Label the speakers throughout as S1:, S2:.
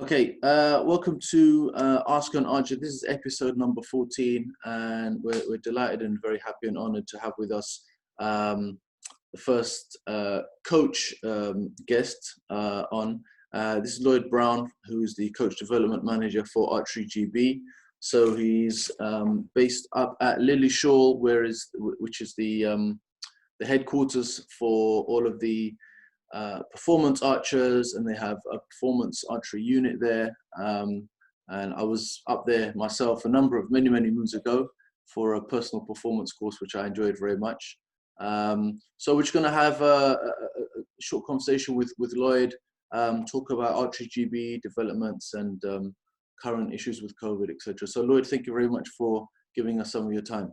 S1: Okay, welcome to Ask an Archer. This is episode number 14, and we're delighted and very happy and honored to have with us the first coach guest on. This is Lloyd Brown, who is the coach development manager for ArcheryGB. So he's based up at Lilleshall, which is the headquarters for all of the performance archers, and they have a performance archery unit there. And I was up there myself many moons ago for a personal performance course, which I enjoyed very much. So we're just going to have a short conversation with Lloyd, talk about ArcheryGB developments and current issues with COVID, etc. So Lloyd, thank you very much for giving us some of your time.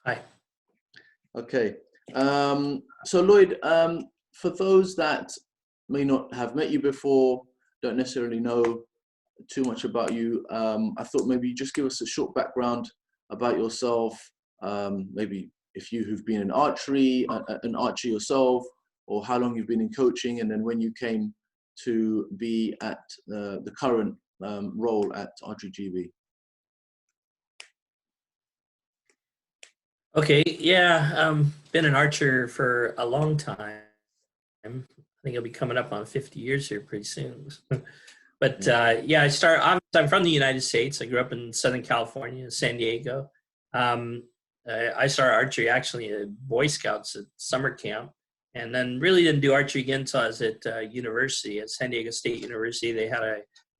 S2: Hi.
S1: Okay. So Lloyd, for those that may not have met you before, don't necessarily know too much about you, I thought maybe you just give us a short background about yourself, maybe if you have been in archery, an archer yourself, or how long you've been in coaching, and then when you came to be at the current role at ArcheryGB.
S2: Okay, yeah, been an archer for a long time. I think I'll be coming up on 50 years here pretty soon. But yeah, I'm from the United States. I grew up in Southern California, San Diego. I started archery actually at Boy Scouts at summer camp, and then really didn't do archery again until I was at university, at San Diego State University. They had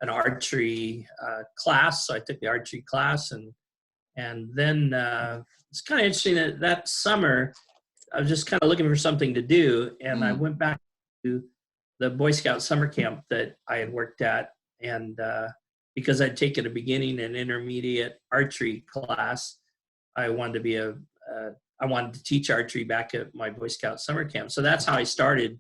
S2: an archery class, so I took the archery class, and then it's kind of interesting that summer I was just kind of looking for something to do, and I went back to the Boy Scout summer camp that I had worked at, and because I'd taken a beginning and intermediate archery class, I wanted to teach archery back at my Boy Scout summer camp. So that's how I started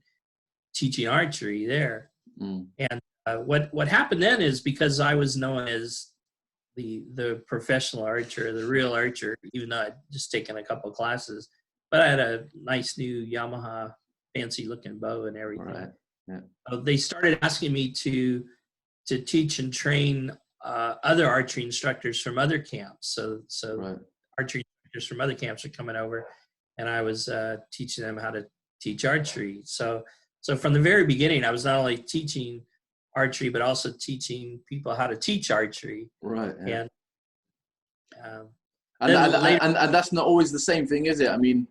S2: teaching archery there. And what happened then is, because I was known as the professional archer, the real archer, even though I'd just taken a couple of classes, but I had a nice new Yamaha fancy looking bow and everything.
S1: Right. Yeah.
S2: They started asking me to teach and train other archery instructors from other camps. So right. Archery instructors from other camps are coming over, and I was teaching them how to teach archery. So from the very beginning, I was not only teaching archery, but also teaching people how to teach archery.
S1: Right. Yeah.
S2: And
S1: that's not always the same thing, is it? I mean,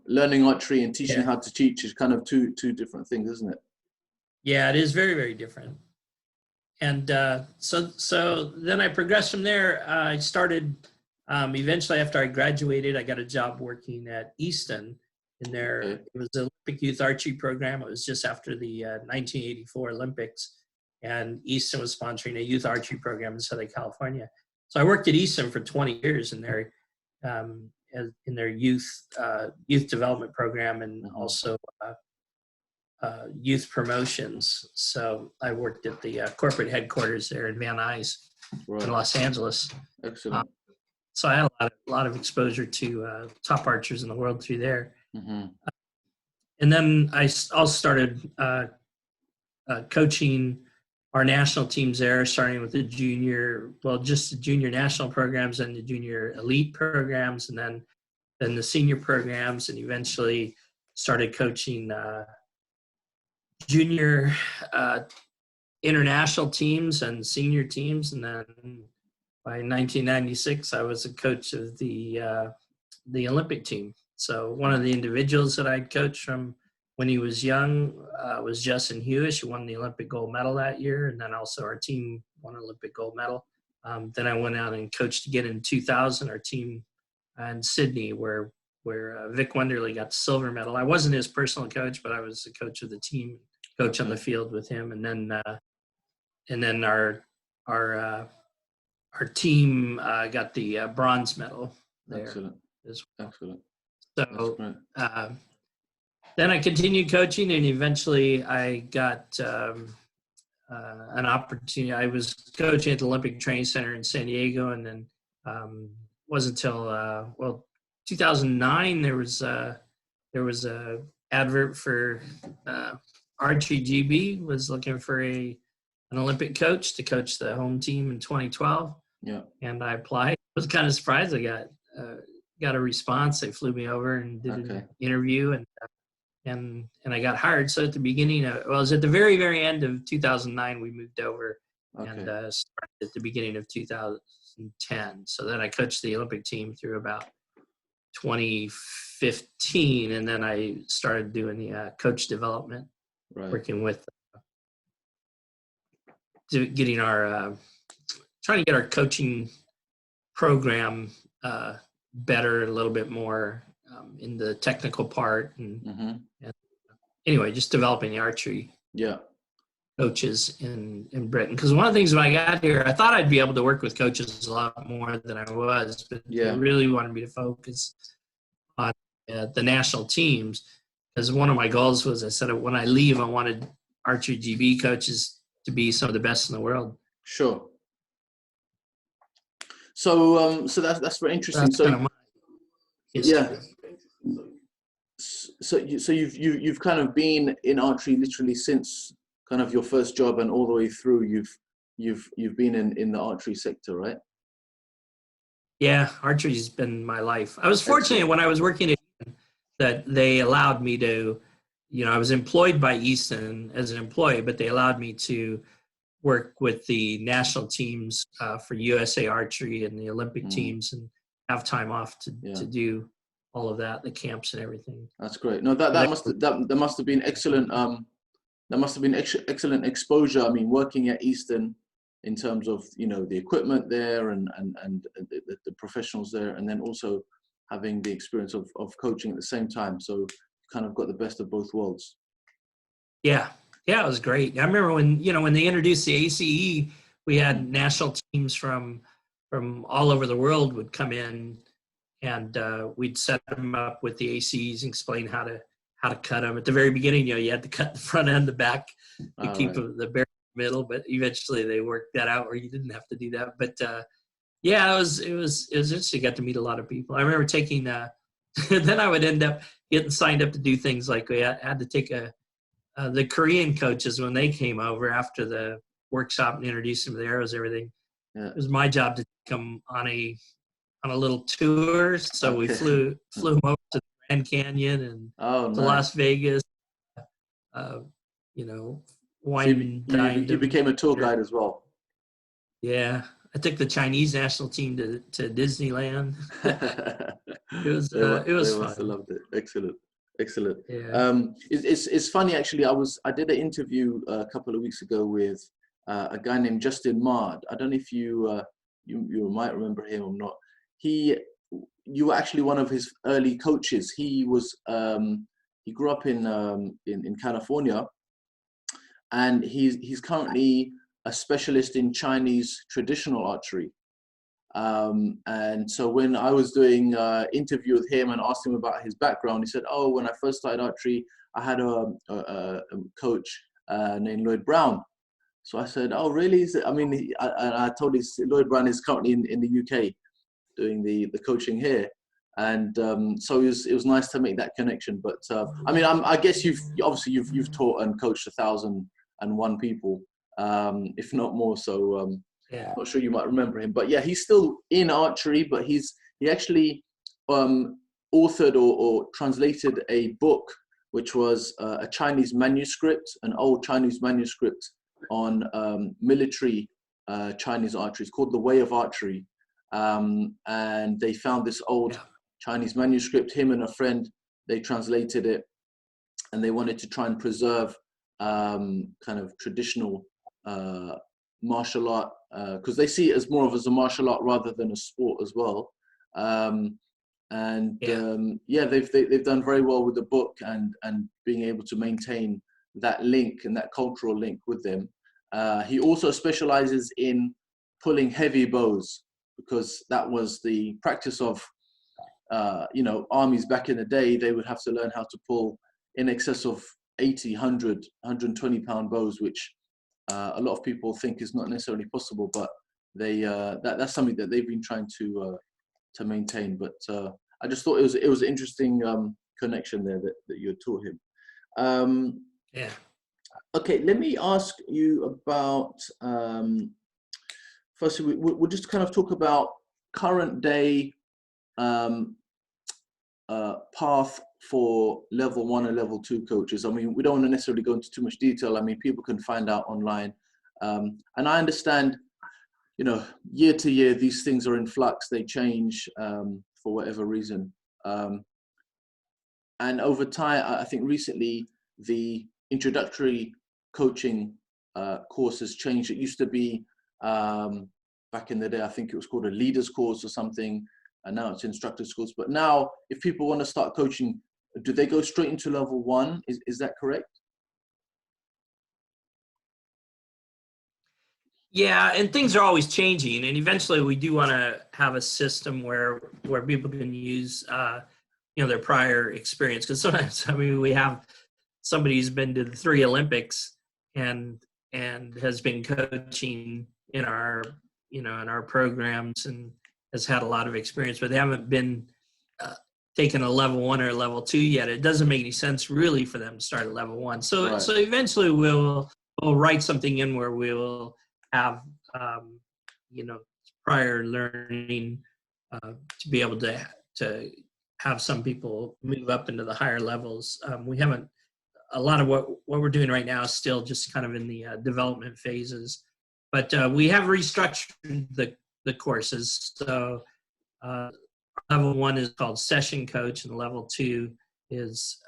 S1: learning archery and teaching how to teach is kind of two different things, isn't it?
S2: Yeah, it is very, very different. And so then I progressed from there. I started, eventually after I graduated, I got a job working at Easton in their, It was the Olympic Youth Archery Program. It was just after the 1984 Olympics, and Easton was sponsoring a youth archery program in Southern California. So I worked at Easton for 20 years in their youth development program, and also youth promotions. So I worked at the corporate headquarters there in Van Nuys in Los Angeles.
S1: Excellent.
S2: So I had a lot of exposure to top archers in the world through there. And then I also started coaching our national teams there, starting with the junior national programs and the junior elite programs, and then the senior programs, and eventually started coaching junior international teams and senior teams. And then by 1996, I was a coach of the Olympic team. So one of the individuals that I'd coached from when he was young was Justin Hewish, who won the Olympic gold medal that year. And then also our team won an Olympic gold medal. Then I went out and coached again in 2000, our team in Sydney, where Vic Wenderly got the silver medal. I wasn't his personal coach, but I was the coach of the team, coach on the field with him. And then our team got the bronze medal there.
S1: Excellent. Excellent.
S2: So then I continued coaching, and eventually I got an opportunity. I was coaching at the Olympic Training Center in San Diego, and then wasn't until 2009 there was a advert for ArcheryGB was looking for a an Olympic coach to coach the home team in 2012.
S1: Yeah.
S2: And I applied. I was kind of surprised. I got a response. They flew me over and did an interview, and I got hired. So at the beginning, it was at the very, very end of 2009, we moved over and started at the beginning of 2010. So then I coached the Olympic team through about 2015, and then I started doing the coach development, working with getting our trying to get our coaching program better, a little bit more in the technical part, and anyway, just developing the archery coaches in Britain. Because one of the things when I got here, I thought I'd be able to work with coaches a lot more than I was, but they really wanted me to focus on the national teams. Because one of my goals was, I said when I leave, I wanted ArcheryGB coaches to be some of the best in the world.
S1: Sure. So that's very interesting.
S2: That's kind of my history.
S1: So you've kind of been in archery literally since kind of your first job, and all the way through you've been in the archery sector, right?
S2: Yeah, archery's been my life. I was fortunate when I was working at Easton that they allowed me to, I was employed by Easton as an employee, but they allowed me to work with the national teams for USA Archery and the Olympic teams, and have time off to do all of that, the camps and everything.
S1: That's great. No, that must have been excellent. That must have been excellent exposure. I mean, working at Easton in terms of the equipment there and the professionals there, and then also having the experience of coaching at the same time. So you kind of got the best of both worlds. Yeah,
S2: it was great. I remember when they introduced the ACE, we had national teams from all over the world would come in, and we'd set them up with the ACs and explain how to cut them. At the very beginning, you had to cut the front end, the back, to keep the bear in the middle. But eventually, they worked that out where you didn't have to do that. But it was interesting. Got to meet a lot of people. I remember taking. Then I would end up getting signed up to do things like we had to take the Korean coaches when they came over after the workshop and introduce them to the arrows, everything.
S1: Yeah.
S2: It was my job to take them on a little tour. So we flew them over to the Grand Canyon and to Las Vegas. Wine and dined.
S1: You became a tour guide as well.
S2: Yeah, I took the Chinese national team to Disneyland. It was fun.
S1: They must have loved it. Excellent.
S2: Yeah.
S1: It's funny actually. I did an interview a couple of weeks ago with a guy named Justin Mard. I don't know if you might remember him or not. You were actually one of his early coaches. He grew up in California, and he's currently a specialist in Chinese traditional archery. And so when I was doing an interview with him and asked him about his background, he said, "Oh, when I first started archery, I had a coach named Lloyd Brown." So I said, "Oh, really?" I told him Lloyd Brown is currently in the UK doing the coaching here. And so it was nice to make that connection. But I guess you've taught and coached 1,001 people, if not more. So I'm not sure you might remember him. But yeah, he's still in archery. But he actually authored or translated a book, which was a Chinese manuscript, an old Chinese manuscript on military Chinese archery. It's called The Way of Archery. And they found this old Chinese manuscript. Him and a friend, they translated it, and they wanted to try and preserve kind of traditional martial art, because they see it as more of as a martial art rather than a sport as well. They've done very well with the book and being able to maintain that link and that cultural link with them. He also specializes in pulling heavy bows, because that was the practice of armies back in the day. They would have to learn how to pull in excess of 80, 100, 120 pound bows, which a lot of people think is not necessarily possible, but that's something that they've been trying to maintain. But I just thought it was an interesting connection there that you had taught him. Okay, let me ask you about, firstly, we'll just kind of talk about current day path for level 1 and level 2 coaches. I mean, we don't want to necessarily go into too much detail. I mean, people can find out online. And I understand, you know, year to year, these things are in flux. They change for whatever reason. And over time, I think recently, the introductory coaching course has changed. It used to be, back in the day, I think it was called a leaders course or something. And now it's instructor schools. But now, if people want to start coaching, do they go straight into level 1? Is that correct?
S2: Yeah, and things are always changing, and eventually we do want to have a system where people can use their prior experience, because sometimes, I mean, we have somebody who's been to the 3 Olympics and has been coaching in our programs and has had a lot of experience, but they haven't been taken a level 1 or level 2 yet. It doesn't make any sense really for them to start at level 1. So
S1: Right.
S2: so eventually we'll write something in where we'll have prior learning to be able to have some people move up into the higher levels. We haven't, a lot of what we're doing right now is still just kind of in the development phases, but we have restructured the courses. So level 1 is called session coach, and level 2 is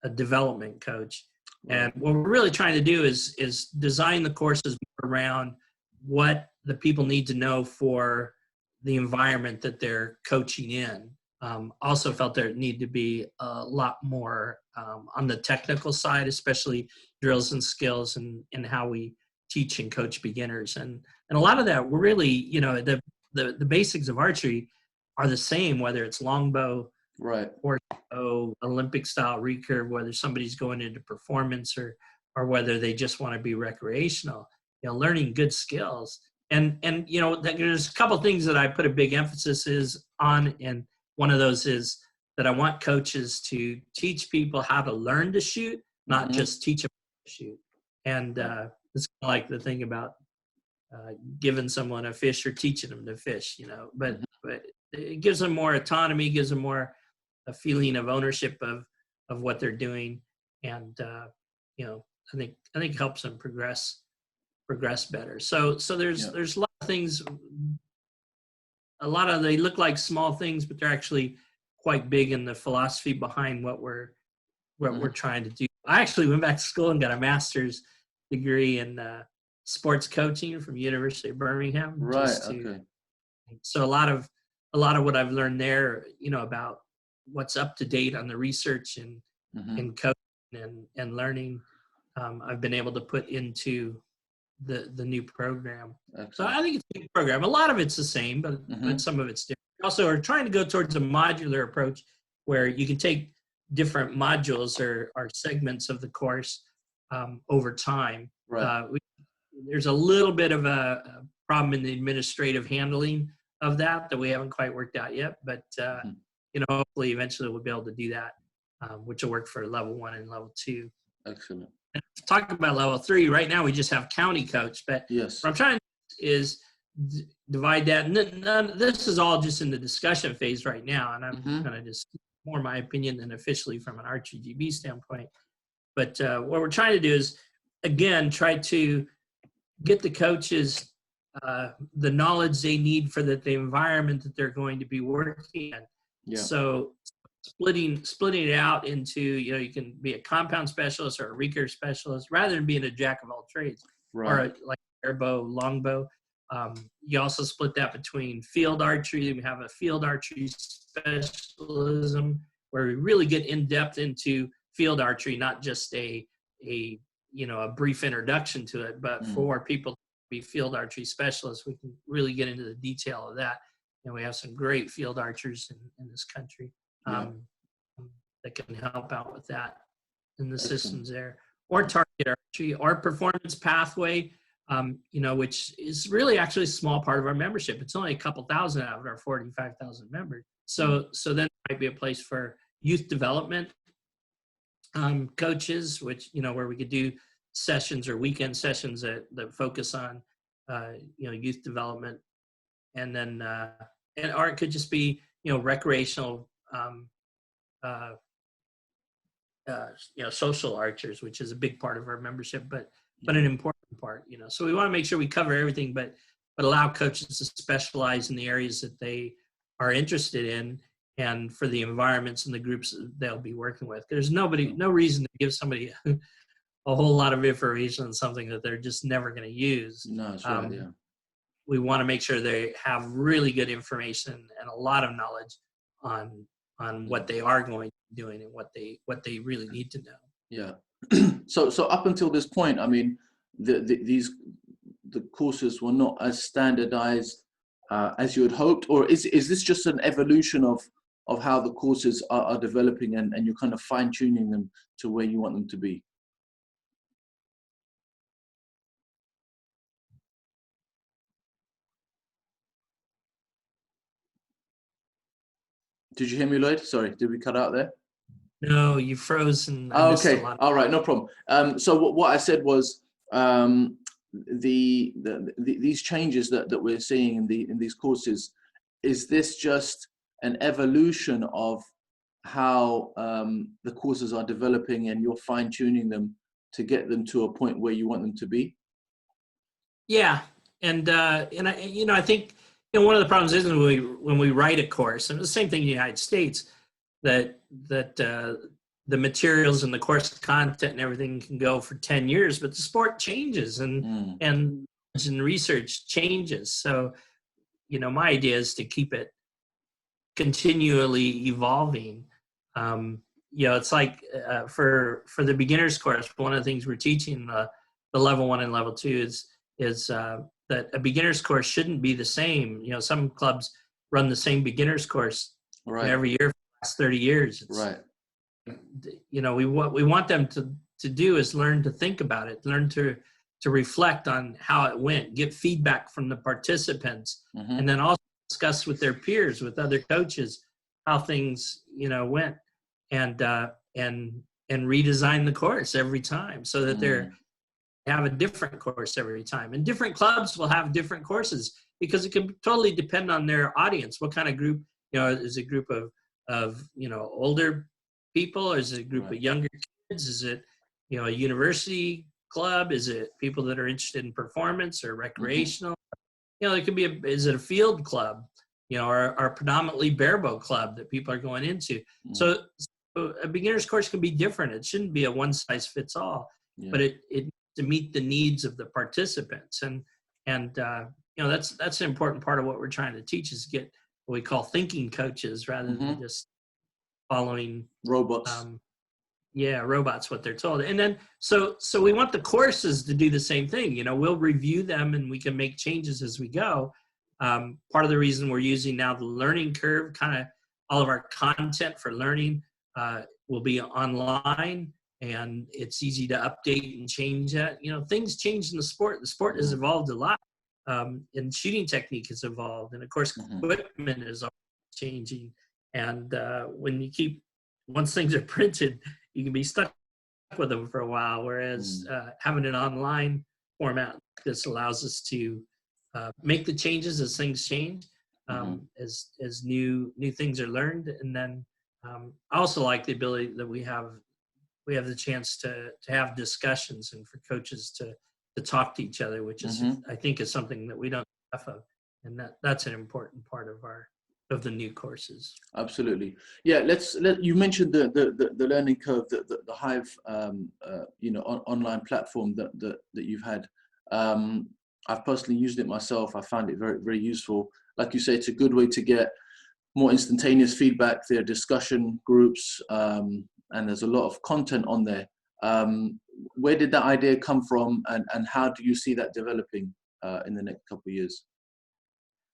S2: a development coach. And what we're really trying to do is design the courses around what the people need to know for the environment that they're coaching in. Also felt there needed to be a lot more on the technical side, especially drills and skills and how we teach and coach beginners. And a lot of that, we're really, the basics of archery are the same, whether it's longbow,
S1: right,
S2: or Olympic style recurve, whether somebody's going into performance or whether they just want to be recreational, learning good skills. And there's a couple of things that I put a big emphasis on, and one of those is that I want coaches to teach people how to learn to shoot, not just teach them to shoot. And it's kind of like the thing about giving someone a fish or teaching them to fish, but it gives them more autonomy, gives them more a feeling of ownership of what they're doing, and I think helps them progress better. So there's a lot of things. They look like small things, but they're actually quite big in the philosophy behind what we're trying to do. I actually went back to school and got a master's degree in sports coaching from University of Birmingham.
S1: Right. Okay.
S2: So a lot of what I've learned there, about what's up to date on the research and coaching and learning, I've been able to put into the new program. Excellent. So I think it's a good program. A lot of it's the same, but some of it's different. Also, we're trying to go towards a modular approach where you can take different modules or segments of the course over time. Right. There's a little bit of a problem in the administrative handling of that we haven't quite worked out yet, but hopefully eventually we'll be able to do that, which will work for level 1 and level 2.
S1: Excellent.
S2: And talk about level 3. Right now we just have county coach, but
S1: yes,
S2: what I'm trying to do is divide that. And this is all just in the discussion phase right now, and I'm going to just more my opinion than officially from an ArcheryGB standpoint. But what we're trying to do is, again, try to get the coaches the knowledge they need for the environment that they're going to be working in. Yeah. So splitting it out into, you can be a compound specialist or a recurve specialist rather than being a jack of all trades, right, or like airbow, longbow. You also split that between field archery. We have a field archery specialism where we really get in depth into field archery, not just a brief introduction to it, but for people to be field archery specialists, we can really get into the detail of that. And we have some great field archers in this country that can help out with that in the systems there. Or target archery or performance pathway, which is really actually a small part of our membership. It's only a couple thousand out of our 45,000 members. So then it might be a place for youth development, coaches, which, where we could do sessions or weekend sessions that focus on, youth development. And then, or it could just be, recreational, social archers, which is a big part of our membership, but an important part, So we want to make sure we cover everything, but allow coaches to specialize in the areas that they are interested in and for the environments and the groups that they'll be working with. There's no reason to give somebody a whole lot of information on something that they're just never going to use.
S1: No, that's right, yeah.
S2: We want to make sure they have really good information and a lot of knowledge on what they are going to be doing and what they really need to know.
S1: Yeah. So up until this point, I mean, the courses were not as standardized as you had hoped, or is this just an evolution of how the courses are developing and you're kind of fine tuning them to where you want them to be? Did you hear me, Lloyd? Sorry, did we cut out there?
S2: No, you froze and
S1: I missed a lot. All right, no problem. So what I said was these changes that we're seeing in these courses, is this just an evolution of how the courses are developing and you're fine tuning them to get them to a point where you want them to be?
S2: Yeah, and I think one of the problems is when we write a course, and the same thing in the United States, that the materials and the course content and everything can go for 10 years, but the sport changes and research changes. So, my idea is to keep it continually evolving. It's like for the beginner's course, one of the things we're teaching the level 1 and level 2 is that a beginner's course shouldn't be the same. Some clubs run the same beginner's course every year for the last 30 years.
S1: Right.
S2: What we want them to do is learn to think about it, learn to reflect on how it went, get feedback from the participants, and then also discuss with their peers, with other coaches, how things went, and redesign the course every time so that they have a different course every time. And different clubs will have different courses because it can totally depend on their audience. What kind of group, is it a group of older people? Is it a group of younger kids? Is it, a university club? Is it people that are interested in performance or recreational? It could be is it a field club, or predominantly barebow club that people are going into. So a beginner's course can be different. It shouldn't be a one size fits all, but it to meet the needs of the participants. And that's an important part of what we're trying to teach, is get what we call thinking coaches rather than just following
S1: robots.
S2: Robots, what they're told. And then, so we want the courses to do the same thing. We'll review them and we can make changes as we go. Part of the reason we're using now the learning curve, kind of all of our content for learning will be online, and it's easy to update and change that. Things change in the sport. The sport has evolved a lot, and shooting technique has evolved. And of course, equipment is changing. And once things are printed, you can be stuck with them for a while, whereas having an online format, this allows us to make the changes as things change, as new things are learned. And then I also like the ability that we have the chance to have discussions and for coaches to talk to each other, which is I think is something that we don't have of, and that's an important part of the new courses. Absolutely.
S1: Yeah, you mentioned the learning curve, the Hive online platform that you've had. I've personally used it myself. I found it very, very useful. Like you say, it's a good way to get more instantaneous feedback. There are discussion groups, and there's a lot of content on there. Where did that idea come from, and how do you see that developing in the next couple of years?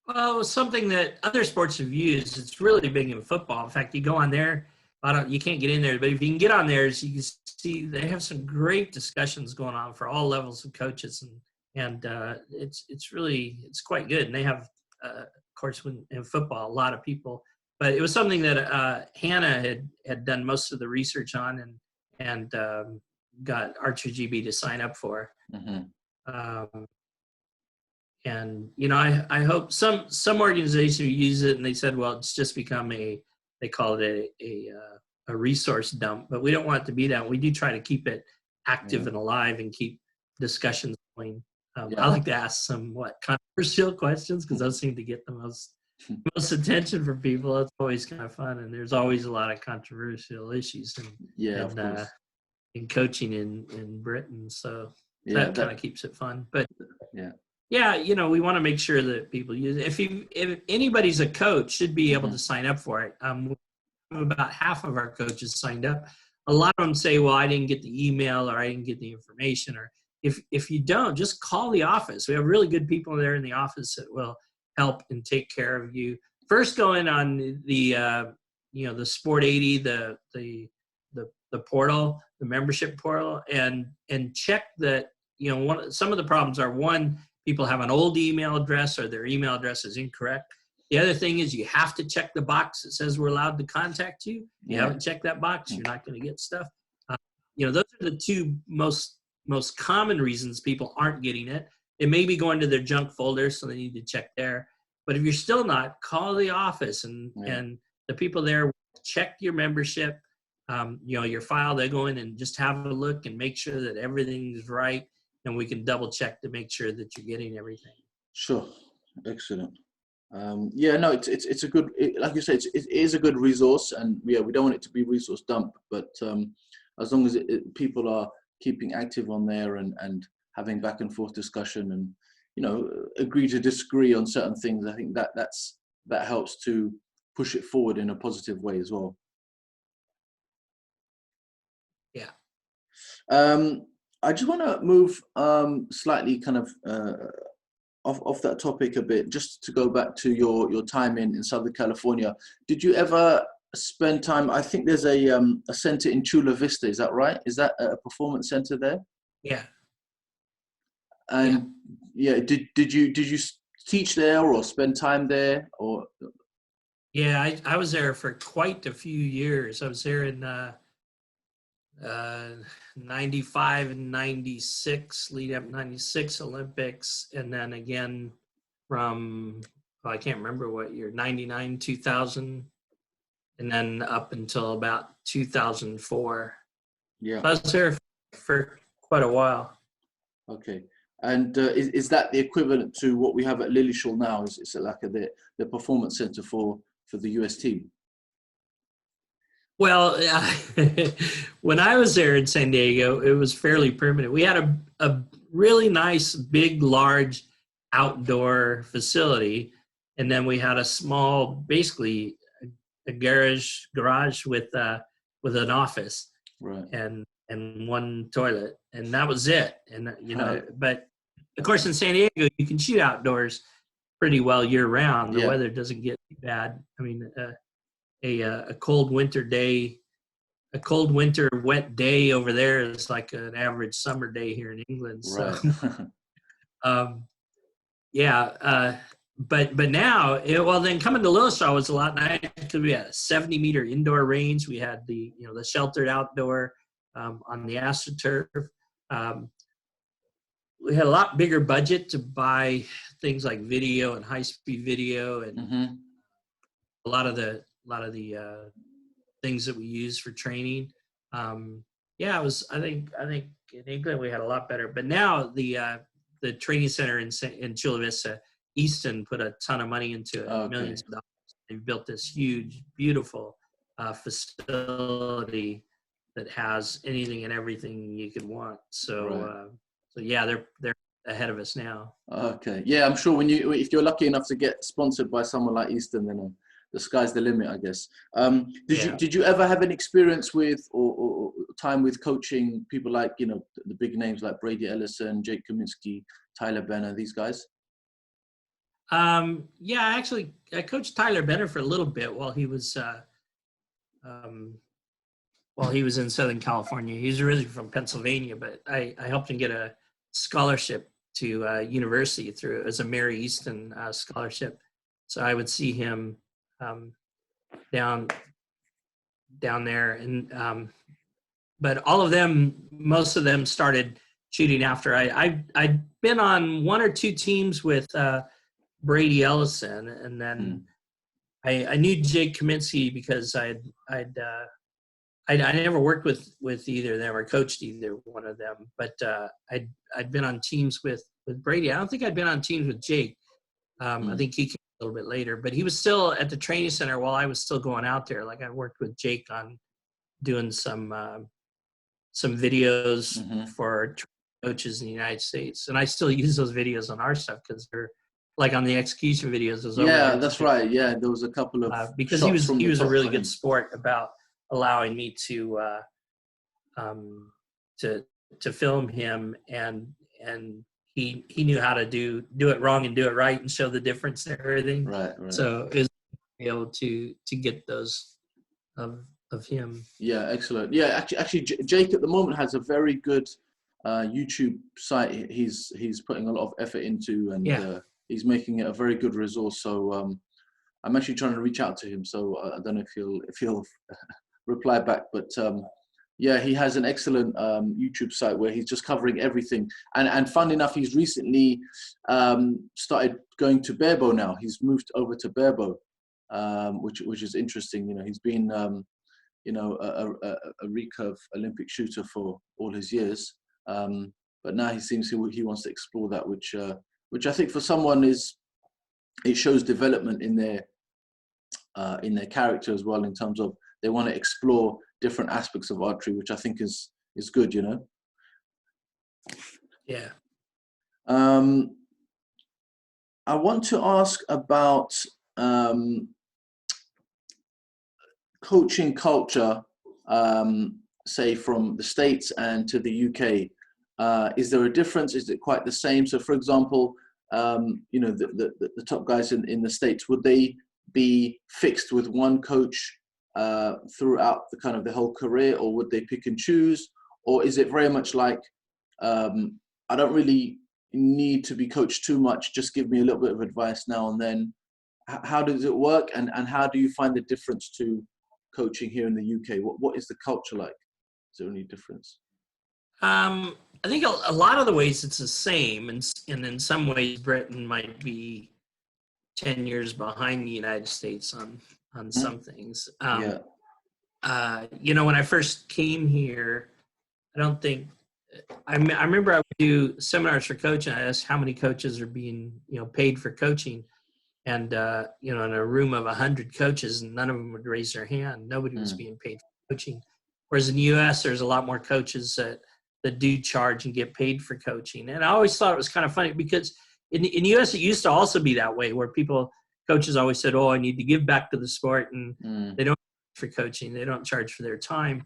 S2: Well, it was something that other sports have used. It's really big in football. In fact, you go on there, you can't get in there, but if you can get on there, so you can see they have some great discussions going on for all levels of coaches, and it's quite good. And they have, of course, in football, a lot of people. But it was something that Hannah had done most of the research on, and got ArcheryGB to sign up for.
S1: Mm-hmm.
S2: And you know, I hope some organizations use it and they said, well, it's just become they call it a resource dump, but we don't want it to be that. We do try to keep it active and alive and keep discussions going. I like to ask some controversial questions because those seem to get the most attention from people. It's always kind of fun, and there's always a lot of controversial issues in coaching in Britain. So that kind of keeps it fun. But yeah, you know, we want to make sure that people use it. If anybody's a coach, should be able to sign up for it. About half of our coaches signed up. A lot of them say, well, I didn't get the email or I didn't get the information. Or if you don't, just call the office. We have really good people there in the office that will help and take care of you. First, go in on the the Sport 80, the portal, the membership portal, and check that. You know, some of the problems are, one, people have an old email address or their email address is incorrect. The other thing is you have to check the box that says we're allowed to contact you. If you haven't checked that box, you're not going to get stuff. Those are the two most common reasons people aren't getting it. It may be going to their junk folder, so they need to check there. But if you're still not, call the office and the people there will check your membership, your file. They go in and just have a look and make sure that everything's right. And we can double check to make sure that you're getting everything.
S1: Sure. Excellent. It's a good, like you said, it is a good resource, and we don't want it to be resource dump, but as long as people are keeping active on there and having back and forth discussion and, you know, agree to disagree on certain things, I think that helps to push it forward in a positive way as well.
S2: Yeah.
S1: I just want to move slightly kind of off that topic a bit, just to go back to your time in Southern California. Did you ever spend time, I think there's a center in Chula Vista, is that right? Is that a performance center there?
S2: Yeah.
S1: And did you teach there or spend time there, or?
S2: Yeah, I was there for quite a few years. I was there in 95 and 96, lead up 96 Olympics, and then again from, I can't remember what year, 99, 2000, and then up until about 2004.
S1: Yeah.
S2: So I was there for quite a while.
S1: Okay. And is that the equivalent to what we have at Lilleshall now? Is it like the performance center for the US team?
S2: Well, when I was there in San Diego, it was fairly permanent. We had a really nice, big, large outdoor facility, and then we had a small, basically a garage with an office,
S1: right,
S2: and one toilet, and that was it. And but of course in San Diego you can shoot outdoors pretty well year round. The weather doesn't get too bad. I mean, a cold winter wet day over there is like an average summer day here in England. So,
S1: right.
S2: But now, then coming to Lilleshall was a lot nicer because we had a 70-meter indoor range. We had the sheltered outdoor on the AstroTurf. We had a lot bigger budget to buy things like video and high-speed video and a lot of the things that we use for training. It was, I think in England we had a lot better, but now the training center in Chula Vista, Easton put a ton of money into it, millions of dollars. They've built this huge, beautiful facility that has anything and everything you could want. So, they're ahead of us now.
S1: Okay. Yeah, I'm sure if you're lucky enough to get sponsored by someone like Easton, then the sky's the limit, I guess. Did you ever have an experience with or time with coaching people like, the big names like Brady Ellison, Jake Kaminsky, Tyler Benner, these guys?
S2: Actually, I coached Tyler Benner for a little bit while he was in Southern California. He's originally from Pennsylvania, but I helped him get a scholarship to university as a Mary Easton scholarship. So I would see him down there, and but all of them, most of them started shooting after. I'd been on one or two teams with Brady Ellison, and then I knew Jake Kaminsky because I never worked with either of them or coached either one of them, but I'd been on teams with Brady. I don't think I'd been on teams with Jake. I think he came a little bit later, but he was still at the training center while I was still going out there. Like I worked with Jake on doing some videos for coaches in the United States, and I still use those videos on our stuff because they're like on the execution videos.
S1: Yeah, that's right. Yeah, there was a couple of
S2: because he was a really good sport about allowing me to film him, and he knew how to do it wrong and do it right and show the difference and everything.
S1: Right.
S2: So it was able to get those of him.
S1: Yeah, excellent. Yeah, actually, Jake at the moment has a very good YouTube site. He's putting a lot of effort into, and he's making it a very good resource. So I'm actually trying to reach out to him. So I don't know if he'll reply back, but yeah, he has an excellent YouTube site where he's just covering everything. And fun enough, he's recently started going to barebow now. He's moved over to barebow, which is interesting. You know, he's been a recurve Olympic shooter for all his years, but now he seems he wants to explore that, which I think for someone it shows development in their character as well, in terms of they want to explore different aspects of archery, which I think is good, you know.
S2: Yeah.
S1: I want to ask about coaching culture, say from the States and to the UK. Is there a difference? Is it quite the same? So, for example, the top guys in the States, would they be fixed with one coach throughout the whole career, or would they pick and choose, or is it very much like I don't really need to be coached too much, just give me a little bit of advice now and then? How does it work, and how do you find the difference to coaching here in the UK? What is the culture like? Is there any difference?
S2: I think a lot of the ways it's the same, and in some ways Britain might be 10 years behind the United States on some things. When I first came here, I remember I would do seminars for coaching. I asked how many coaches are being paid for coaching, and in a room of 100 coaches, none of them would raise their hand. Nobody was being paid for coaching. Whereas in the U.S., there's a lot more coaches that do charge and get paid for coaching. And I always thought it was kind of funny because in the U.S., it used to also be that way, where coaches always said, "Oh, I need to give back to the sport," and they don't charge for coaching. They don't charge for their time.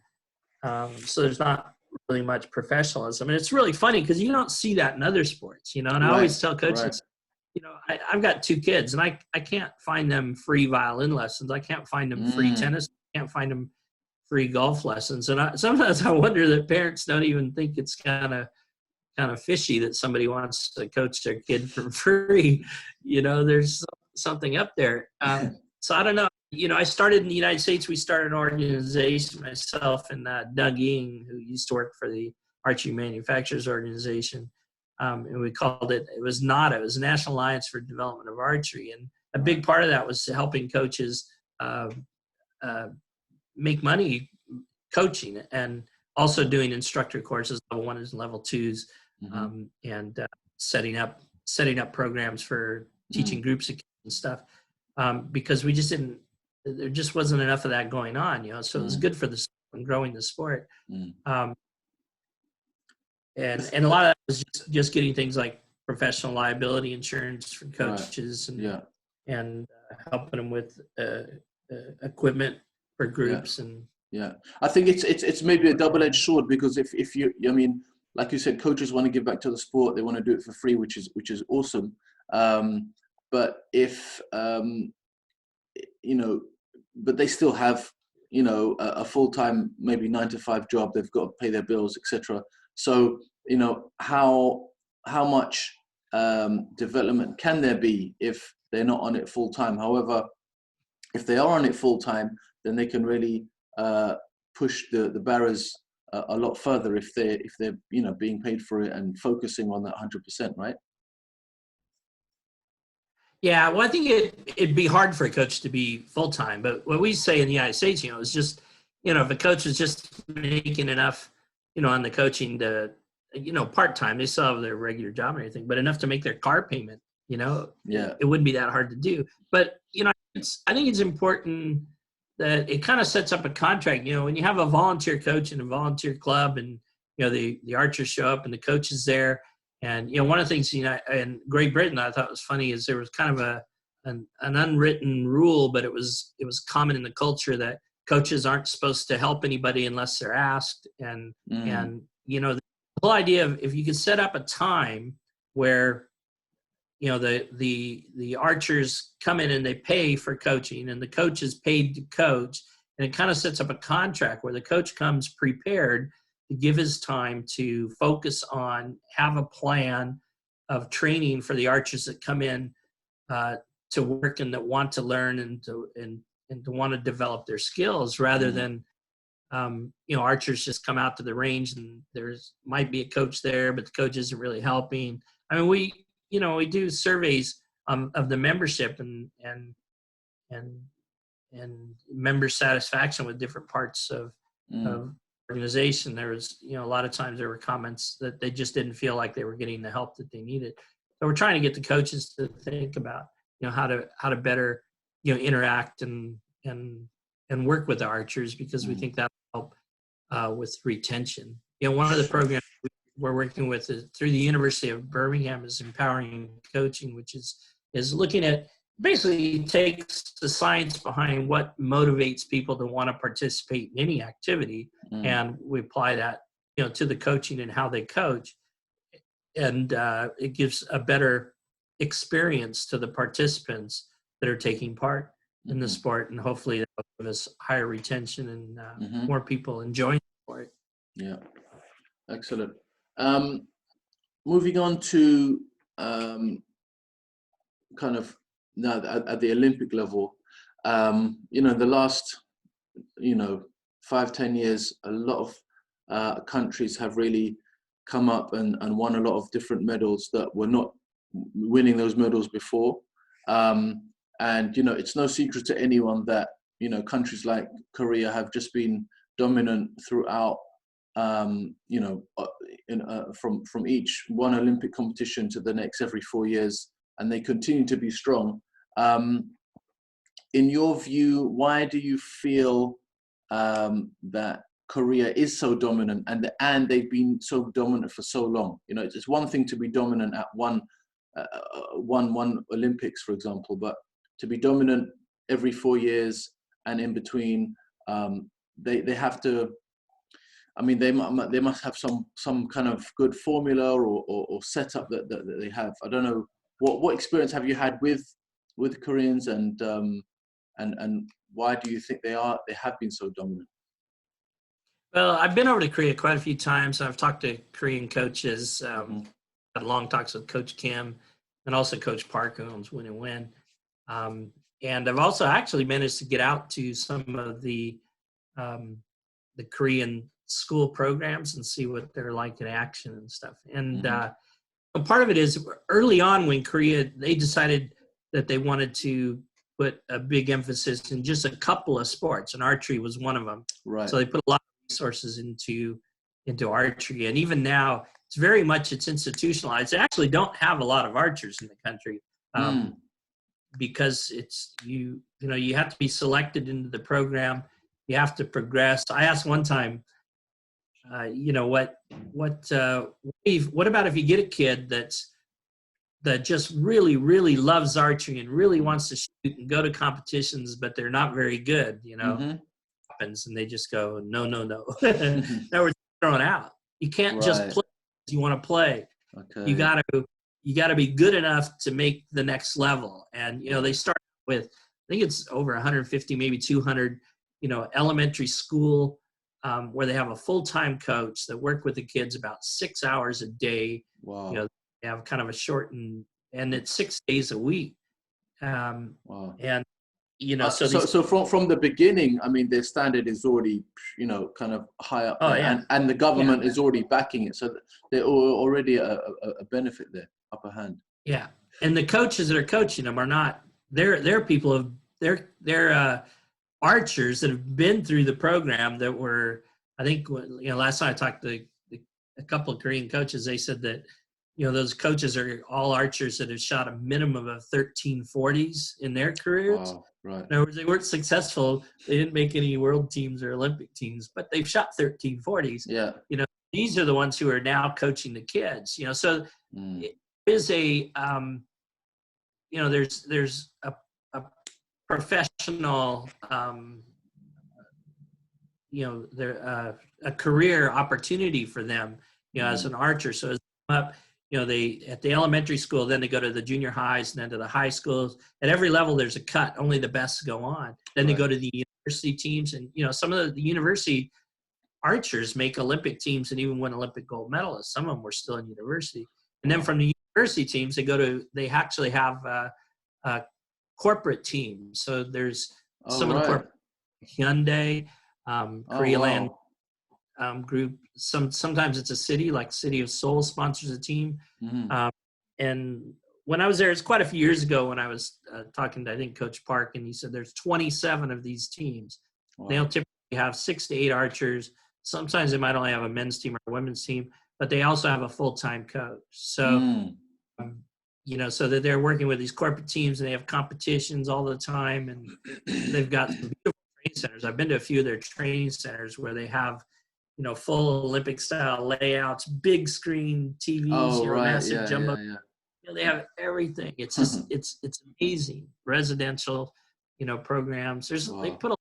S2: So there's not really much professionalism. And it's really funny because you don't see that in other sports, And I always tell coaches, I've got 2 kids, and I can't find them free violin lessons. I can't find them free tennis. I can't find them free golf lessons. And sometimes I wonder that parents don't even think it's kind of fishy that somebody wants to coach their kid for free. There's something up there. So I don't know. I started in the United States. We started an organization, myself and Doug Ying, who used to work for the Archery Manufacturers Organization. And we called it was NADA. It was National Alliance for Development of Archery. And a big part of that was helping coaches make money coaching, and also doing instructor courses, level 1s and level 2s, and setting up programs for teaching groups of kids and stuff, because there just wasn't enough of that going on, so it was good for growing the sport. And a lot of that was just getting things like professional liability insurance for coaches, and helping them with equipment for groups.
S1: I think it's maybe a double-edged sword, because if you, like you said, coaches want to give back to the sport, they want to do it for free, which is awesome. But if but they still have a full-time, maybe 9-to-5 job. They've got to pay their bills, etc. So how much development can there be if they're not on it full-time? However, if they are on it full-time, then they can really push the barriers a lot further if they're being paid for it and focusing on that 100%, right?
S2: Yeah, well, I think it'd be hard for a coach to be full-time, but what we say in the United States, is just, if a coach is just making enough, on the coaching to, part-time, they still have their regular job and everything, but enough to make their car payment,
S1: Yeah.
S2: it wouldn't be that hard to do. But, I think it's important that it kind of sets up a contract, when you have a volunteer coach in a volunteer club and, the archers show up and the coach is there. And, one of the things, in Great Britain, I thought was funny is there was kind of an unwritten rule, but it was common in the culture that coaches aren't supposed to help anybody unless they're asked. And the whole idea of if you could set up a time where, the archers come in and they pay for coaching and the coach is paid to coach, and it kind of sets up a contract where the coach comes prepared to give his time to focus on, have a plan of training for the archers that come in to work and that want to learn and to want to develop their skills, rather than archers just come out to the range and there's might be a coach there, but the coach isn't really helping. I mean, we do surveys of the membership and member satisfaction with different parts of organization. There was, a lot of times there were comments that they just didn't feel like they were getting the help that they needed. So we're trying to get the coaches to think about, how to better, interact and work with the archers, because we think that will help with retention. One of the programs we're working with is through the University of Birmingham is Empowering Coaching, which is looking at, basically takes the science behind what motivates people to want to participate in any activity, and we apply that, to the coaching and how they coach, and it gives a better experience to the participants that are taking part in the sport, and hopefully that will give us higher retention and more people enjoying the sport.
S1: Yeah, excellent. Moving on to kind of now at the Olympic level, in the last 5-10 years, a lot of countries have really come up and won a lot of different medals that were not winning those medals before. And it's no secret to anyone that countries like Korea have just been dominant throughout, from each one Olympic competition to the next every 4 years, and they continue to be strong. In your view, why do you feel that Korea is so dominant, and they've been so dominant for so long? It's one thing to be dominant at one Olympics, for example, but to be dominant every 4 years and in between, they have to. I mean, they must have some kind of good formula or setup that they have. I don't know what experience have you had with Koreans, and why do you think they have been so dominant?
S2: Well, I've been over to Korea quite a few times. I've talked to Korean coaches, had long talks with Coach Kim and also Coach Park, who owns Win and Win. And I've also actually managed to get out to some of the Korean school programs and see what they're like in action and stuff. And part of it is early on when Korea, they decided that they wanted to put a big emphasis in just a couple of sports, and archery was one of them.
S1: Right.
S2: So they put a lot of resources into archery, and even now it's institutionalized. They actually don't have a lot of archers in the country because it's you have to be selected into the program. You have to progress. I asked one time, what about if you get a kid that just really, really loves archery and really wants to shoot and go to competitions, but they're not very good, happens, and they just go, no. Now we're thrown out. You can't just play as you want to play. Okay. You gotta be good enough to make the next level. And they start with, I think it's over 150, maybe 200, elementary school, where they have a full-time coach that work with the kids about 6 hours a day.
S1: Wow.
S2: They have kind of a shortened, and it's 6 days a week. Wow. And you know,
S1: so from the beginning, I mean, their standard is already, you know, kind of high up there,
S2: yeah.
S1: and the government is already backing it, so they're already a benefit there, upper hand.
S2: Yeah, and the coaches that are coaching them are not. They're people of they're archers that have been through the program that were. I think you know. Last time I talked to a couple of Korean coaches, they said that you know those coaches are all archers that have shot a minimum of 1340s in their careers.
S1: Wow, right.
S2: In other words, they weren't successful. They didn't make any world teams or Olympic teams, but they've shot 1340s.
S1: Yeah.
S2: You know, these are the ones who are now coaching the kids. You know, so it is a you know, there's a professional, you know, there a career opportunity for them, you know, as an archer. So as they come up, you know, they at the elementary school, then they go to the junior highs, and then to the high schools. At every level, there's a cut. Only the best go on. Then they go to the university teams, and you know, some of the university archers make Olympic teams and even win Olympic gold medalists. Some of them were still in university, and then from the university teams, they actually have corporate teams. So there's some of the corporate Hyundai, Korealand group. Sometimes it's a city, like City of Seoul sponsors a team. And when I was there, it's quite a few years ago when I was talking to, I think, Coach Park, and he said there's 27 of these teams. They'll typically have 6 to 8 archers. Sometimes they might only have a men's team or a women's team, but they also have a full-time coach. So, you know, so that they're working with these corporate teams, and they have competitions all the time, and they've got some beautiful training centers. I've been to a few of their training centers where they have, you know, full Olympic style layouts, big screen TVs, massive jumbo. You know, they have everything. It's just, it's amazing. Residential, you know, programs. They put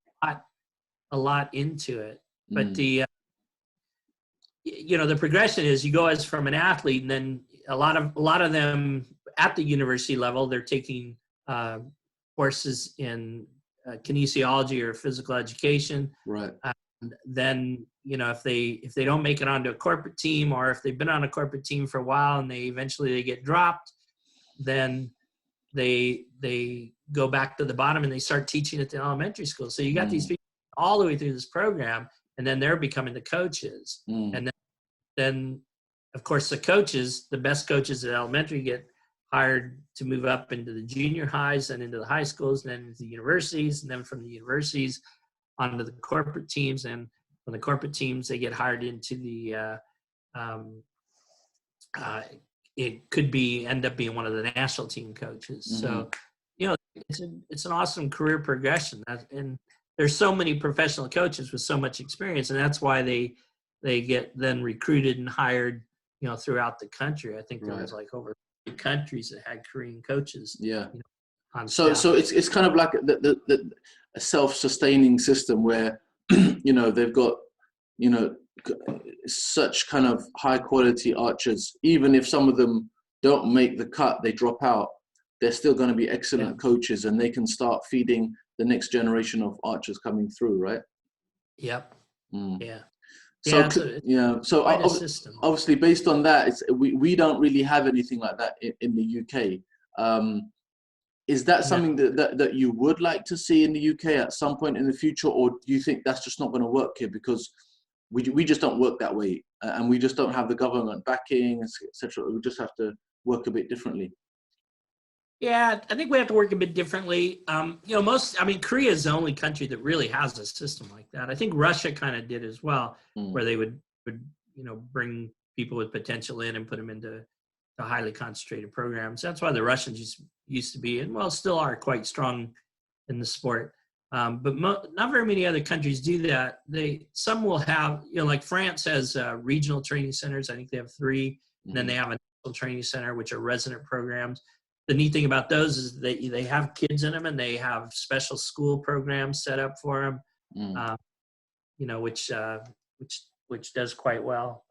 S2: a lot into it, but the, you know, the progression is you go as from an athlete, and then a lot of them at the university level, they're taking courses in kinesiology or physical education. Right. Then, you know, if they don't make it onto a corporate team, or if they've been on a corporate team for a while and they get dropped, then they go back to the bottom and they start teaching at the elementary school. So you got these people all the way through this program, and then they're becoming the coaches. And then of course the best coaches at elementary get hired to move up into the junior highs and into the high schools, and then into the universities, and then from the universities onto the corporate teams, and from the corporate teams they get hired into the it could end up being one of the national team coaches. So, you know, it's an awesome career progression, and there's so many professional coaches with so much experience, and that's why they get then recruited and hired, you know, throughout the country. I think there was like over 50 countries that had Korean coaches. Yeah. You know,
S1: so it's kind of like a self-sustaining system where, you know, they've got, you know, such kind of high quality archers. Even if some of them don't make the cut, they drop out, they're still going to be excellent coaches, and they can start feeding the next generation of archers coming through, right?
S2: Yep. Yeah.
S1: So obviously based on that, we don't really have anything like that in the UK. Is that something that you would like to see in the UK at some point in the future, or do you think that's just not going to work here because we just don't work that way, and we just don't have the government backing, etc.? We just have to work a bit differently.
S2: Yeah, I think we have to work a bit differently. You know, Korea is the only country that really has a system like that. I think Russia kind of did as well, where they would, you know, bring people with potential in and put them into highly concentrated programs. That's why the Russians used to be, and still are, quite strong in the sport. But not very many other countries do that. Some will have, you know, like France has regional training centers. I think they have 3. And then they have a national training center, which are resident programs. The neat thing about those is they have kids in them, and they have special school programs set up for them, you know, which does quite well.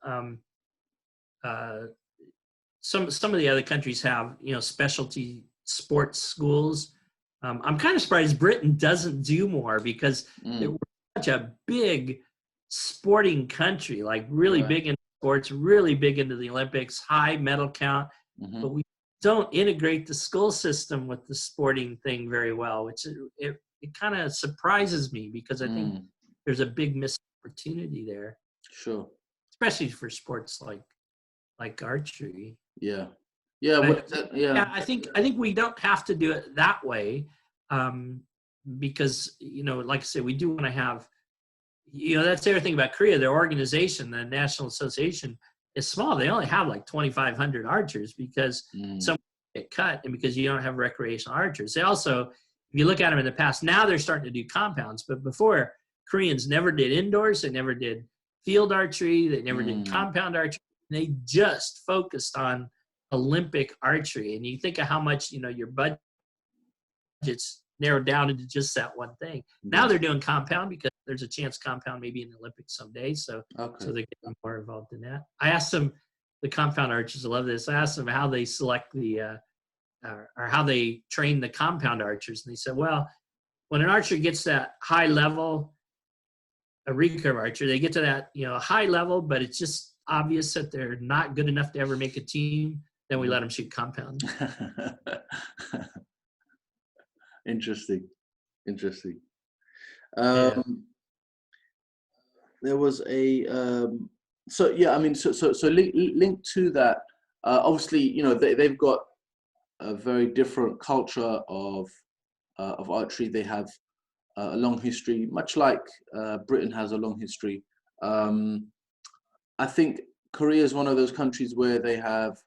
S2: Some of the other countries have, you know, specialty sports schools. I'm kind of surprised Britain doesn't do more, because we're such a big sporting country, like really big into sports, really big into the Olympics, high medal count, but we don't integrate the school system with the sporting thing very well, which it kind of surprises me because I think there's a big missed opportunity there.
S1: Sure.
S2: Especially for sports like archery.
S1: Yeah. Yeah.
S2: Yeah. I think we don't have to do it that way, because like I said, we do want to have. That's the other thing about Korea. Their organization, the National Association, is small. They only have like 2,500 archers because some get cut and because you don't have recreational archers. They also, if you look at them in the past, now they're starting to do compounds. But before, Koreans never did indoors. They never did field archery. They never did compound archery. They just focused on Olympic archery. And you think of how much, your budget's narrowed down into just that one thing. Now they're doing compound because there's a chance compound maybe in the Olympics someday. So they're getting more involved in that. I asked them, the compound archers, I love this. I asked them how they select or how they train the compound archers. And they said, well, when an archer gets that high level, a recurve archer, they get to that, high level, but it's just obvious that they're not good enough to ever make a team. Then we let them shoot compound.
S1: Interesting.
S2: Yeah.
S1: There was a linked to that. Obviously, they've got a very different culture of archery. They have a long history, much like Britain has a long history. I think Korea is one of those countries where they have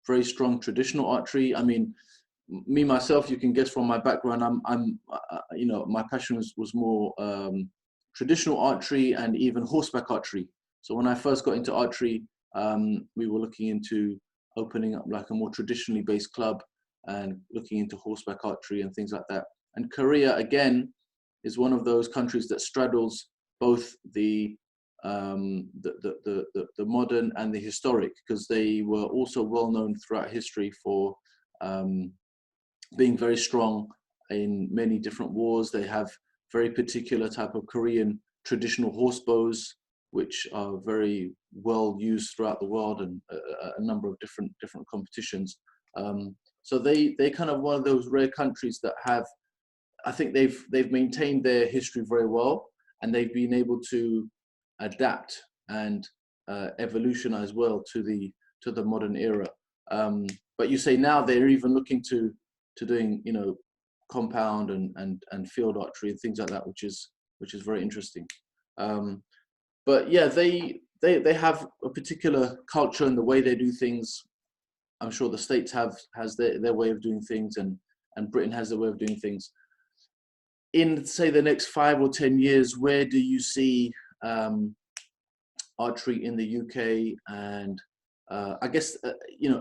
S1: very strong traditional archery. I mean, me myself, you can guess from my background, my passion was more traditional archery and even horseback archery. So when I first got into archery, we were looking into opening up like a more traditionally based club and looking into horseback archery and things like that. And Korea, again, is one of those countries that straddles both the modern and the historic, because they were also well known throughout history for being very strong in many different wars. They have very particular type of Korean traditional horse bows, which are very well used throughout the world and a number of different competitions. So they kind of one of those rare countries that have, I think they've maintained their history very well, and they've been able to adapt and evolutionize well to the modern era. But you say now they're even looking to doing compound and field archery and things like that, which is very interesting. But yeah, they have a particular culture in the way they do things. I'm sure the States has their way of doing things, and Britain has their way of doing things. In, say, the next 5 or 10 years, where do you see archery in the UK? And I guess,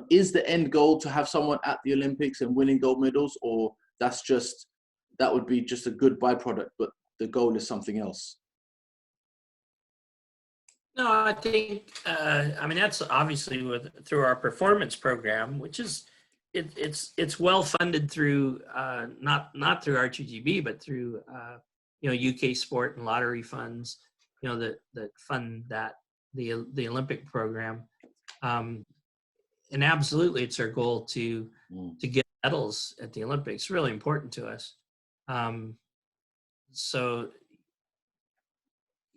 S1: is the end goal to have someone at the Olympics and winning gold medals, or that would be just a good byproduct, but the goal is something else?
S2: No, I think, that's obviously through our performance program, which is, it's well funded through, not through ArcheryGB, but through, UK sport and lottery funds, that fund the Olympic program. And absolutely, it's our goal to get medals at the Olympics. It's really important to us. So,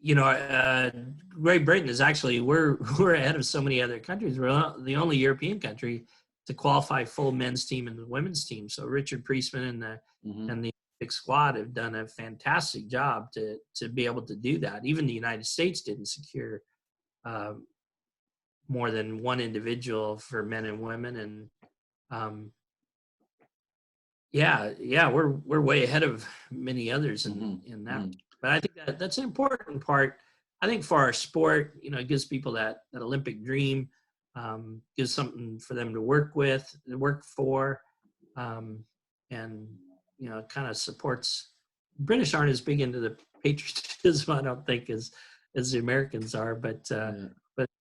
S2: Great Britain is actually, we're ahead of so many other countries. We're the only European country to qualify full men's team and the women's team. So Richard Priestman and the Olympic squad have done a fantastic job to be able to do that. Even the United States didn't secure more than one individual for men and women, and we're way ahead of many others in that. But I think that's an important part. I think for our sport, it gives people that Olympic dream, gives something for them to work for, and kind of supports. British aren't as big into the patriotism, I don't think, as the Americans are, but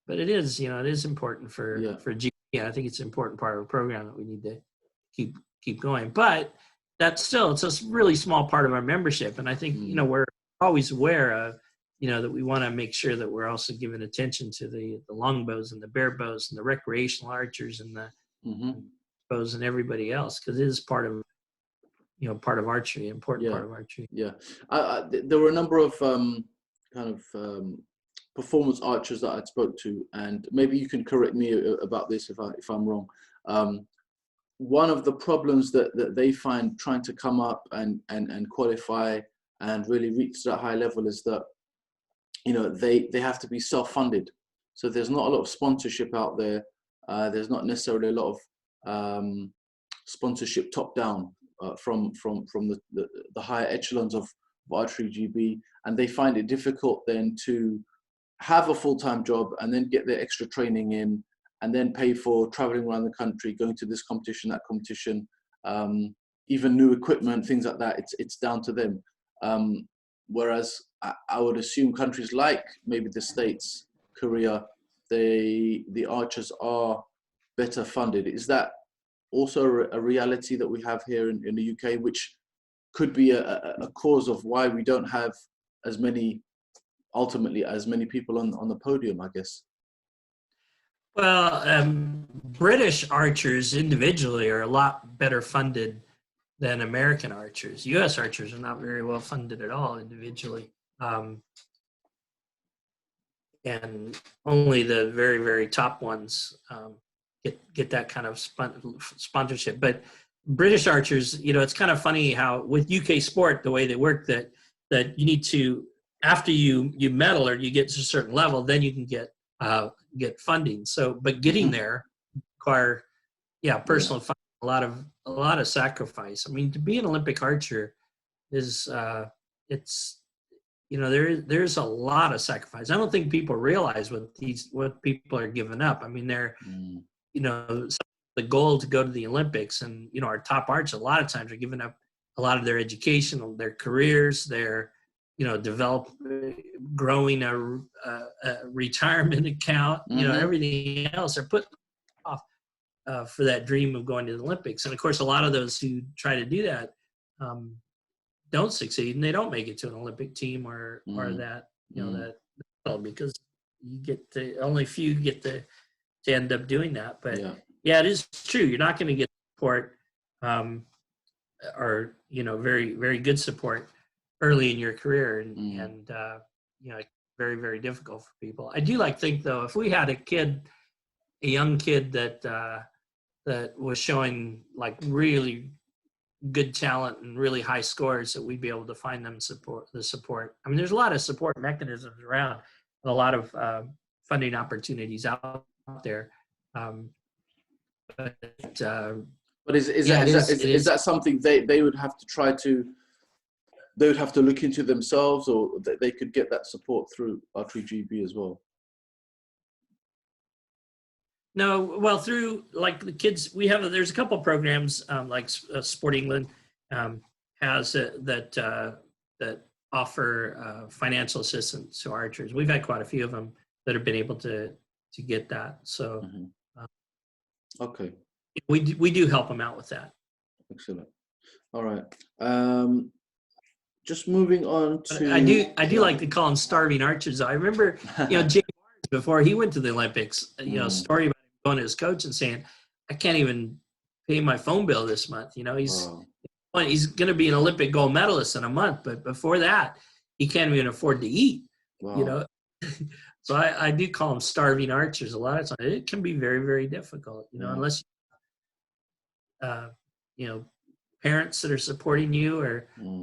S2: it is, it is important for GB. I think it's an important part of our program that we need to keep going. But that's still, it's a really small part of our membership. And I think, we're always aware of, that we want to make sure that we're also giving attention to the longbows and the bare bows and the recreational archers and the bows and everybody else, because it is part of part of archery, important
S1: Yeah.
S2: part of archery.
S1: Yeah. There were a number of performance archers that I spoke to, and maybe you can correct me about this if I'm wrong. One of the problems that they find trying to come up and qualify and really reach that high level is that, they have to be self-funded. So there's not a lot of sponsorship out there. There's not necessarily a lot of sponsorship top down from the higher echelons of ArcheryGB, and they find it difficult then to have a full-time job and then get their extra training in, and then pay for traveling around the country, going to this competition, that competition, even new equipment, things like that. It's down to them. Whereas I would assume countries like maybe the States, Korea, the archers are better funded. Is that also a reality that we have here in the UK, which could be a cause of why we don't have ultimately as many people on the podium, I guess?
S2: Well, British archers individually are a lot better funded than American archers. U.S. archers are not very well funded at all individually. And only the very, very top ones get that kind of sponsorship. But British archers, it's kind of funny how with UK sport, the way they work, that you need to, after you medal or you get to a certain level, then you can get funding. So, but getting there require, personal funding, a lot of sacrifice. I mean, to be an Olympic archer is there's a lot of sacrifice. I don't think people realize what people are giving up. I mean, they're the goal to go to the Olympics, and our top archers a lot of times are giving up a lot of their education, their careers, their growing a retirement account, everything else are put off for that dream of going to the Olympics. And of course, a lot of those who try to do that don't succeed, and they don't make it to an Olympic team or that that because only few get to end up doing that. But it is true. You're not going to get support or very, very good support early in your career, and very, very difficult for people. I do think though, if we had a young kid that was showing really good talent and really high scores, that we'd be able to find them the support. I mean, there's a lot of support mechanisms around, a lot of funding opportunities out there. But
S1: is that something they would have to try to? They would have to look into themselves, or they could get that support through ArcheryGB as well?
S2: No, well, through the kids, there's a couple of programs like Sport England has that offer financial assistance to archers. We've had quite a few of them that have been able to get that. So,
S1: okay,
S2: we do help them out with that.
S1: Excellent. All right. Just moving on to.
S2: I do like to call them starving archers. I remember, James Barnes, before he went to the Olympics, story about him going to his coach and saying, "I can't even pay my phone bill this month." He's going to be an Olympic gold medalist in a month, but before that, he can't even afford to eat.
S1: Wow.
S2: So I do call them starving archers. A lot of times, it can be very, very difficult. Unless parents that are supporting you,